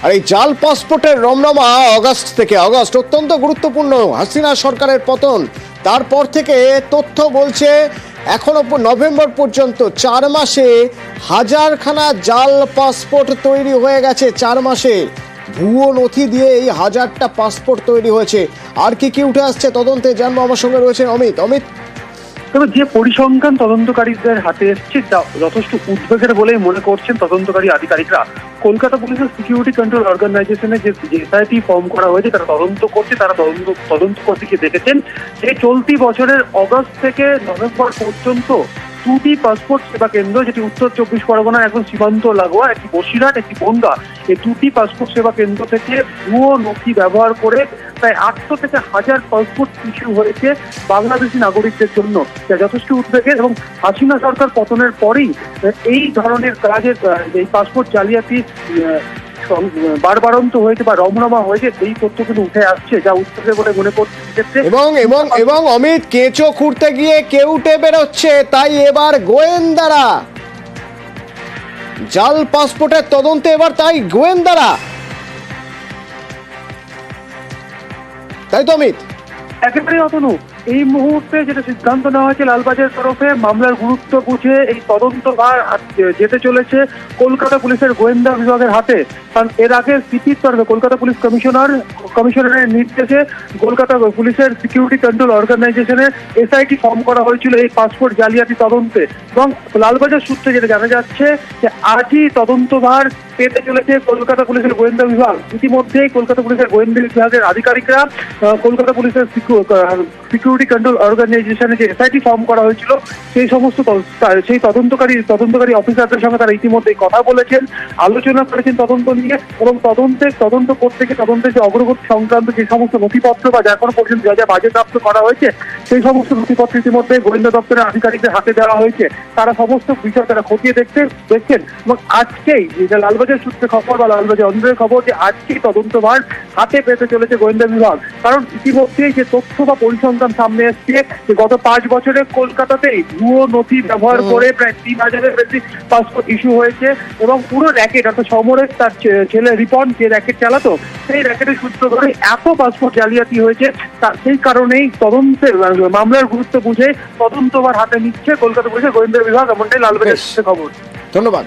আর এই জাল পাসপোর্টের রমরমা আগস্ট অত্যন্ত গুরুত্বপূর্ণ। হাসিনা সরকারের পতন, তারপর থেকে তথ্য বলছে এখনো নভেম্বর পর্যন্ত 4 মাসে হাজারখানা জাল পাসপোর্ট তৈরি হয়ে গেছে। 4 মাসে ভুয়ো নথি দিয়ে এই 1000টা পাসপোর্ট তৈরি হয়েছে। আর কি কি উঠে আসছে তদন্তে জানবো। আমার সঙ্গে রয়েছেন অমিত। তবে যে পরিসংখ্যান তদন্তকারীদের হাতে এসছে তা যথেষ্ট উদ্বেগের বলেই মনে করছেন তদন্তকারী আধিকারিকরা। কলকাতা পুলিশের সিকিউরিটি কন্ট্রোল অর্গানাইজেশনে যে এসআইটি ফর্ম করা হয়েছে তারা তদন্ত করছে। তারা তদন্ত করতে গিয়ে দেখেছেন যে চলতি বছরের অগস্ট থেকে নভেম্বর পর্যন্ত 2টি পাসপোর্ট সেবা কেন্দ্র, যেটি উত্তর 24 পরগনার একদম সীমান্ত লাগোয়া, একটি বসিরহাট, একটি বনগাঁ, এই 2টি পাসপোর্ট সেবা কেন্দ্র থেকে ভুয়ো নথি ব্যবহার করে প্রায় 800 থেকে 1000 পাসপোর্ট ইস্যু হয়েছে বাংলাদেশি নাগরিকদের জন্য, যা যথেষ্ট উদ্বেগের। এবং হাসিনা সরকার পতনের পরেই এই ধরনের কাজের এই পাসপোর্ট জালিয়াতি বারবারন্ত হয়েছে বা রমরমা হয়েছে, এই তথ্য কিন্তু উঠে আসছে, যা উদ্বেগের বলে মনে করছে। এবং অমিত, কেঁচো খুঁড়তে গিয়ে কেউটে বেরোচ্ছে, তাই এবার গোয়েন্দারা জাল পাসপোর্টের তদন্তে গোয়েন্দারা, তাই তো অমিত? একেবারে অতনু, এই মুহূর্তে যেটা সিদ্ধান্ত নেওয়া হয়েছে লালবাজার তরফে, মামলার গুরুত্ব বুঝে এই তদন্তভার যেতে চলেছে কলকাতা পুলিশের গোয়েন্দা বিভাগের হাতে। কারণ এর আগে সিপির তরফে কলকাতা পুলিশ কমিশনারের নির্দেশে কলকাতা পুলিশের সিকিউরিটি কন্ট্রোল অর্গানাইজেশনে এসআইটি ফর্ম করা হয়েছিল এই পাসপোর্ট জালিয়াতি তদন্তে। এবং লালবাজার সূত্রে যেটা জানা যাচ্ছে যে আজই তদন্তভার পেতে চলেছে কলকাতা পুলিশের গোয়েন্দা বিভাগ। ইতিমধ্যেই কলকাতা পুলিশের গোয়েন্দা বিভাগের আধিকারিকরা কলকাতা পুলিশের সিকিউরিটি কন্ট্রোল অর্গানাইজেশনে যে এসআইটি ফর্ম করা হয়েছিল সেই তদন্তকারী অফিসারদের সঙ্গে তারা ইতিমধ্যেই কথা বলেছেন, আলোচনা করেছেন তদন্ত নিয়ে। এবং তদন্ত করতে গিয়ে তদন্তের যে অগ্রগতি সংক্রান্ত যে সমস্ত নথিপত্র বা যা কোনো পর্যন্ত যা বাজেয়াপ্ত করা হয়েছে সেই সমস্ত নথিপত্র ইতিমধ্যে গোয়েন্দা দপ্তরের আধিকারিকদের হাতে দেওয়া হয়েছে। তারা সমস্ত বিষয় তারা খতিয়ে দেখছেন। এবং আজকেই যে লালবাজার সূত্রে খবর বা লালবাজার অঞ্চলের খবর যে আজকেই তদন্তভার হাতে পেতে চলেছে গোয়েন্দা বিভাগ। কারণ ইতিমধ্যেই যে তথ্য বা পরিসংখ্যান সামনে এসছে যে গত 5 বছরে কলকাতাতেই ভুয়ো নথি ব্যবহার করে প্রায় 3000-এর বেশি পাসপোর্ট ইস্যু হয়েছে। এবং পুরো র্যাকেট, অর্থাৎ সমরেশ তার ছেলে রিপন যে র্যাকেট চালাতো, সেই র্যাকেটের সূত্র ধরে এত পাসপোর্ট জালিয়াতি হয়েছে। সেই কারণেই তদন্তের মামলার গুরুত্ব বুঝে তদন্তভার হাতে নিচ্ছে কলকাতা পুলিশের গোয়েন্দা বিভাগ। এমনটাই লালবাজার খবর। ধন্যবাদ।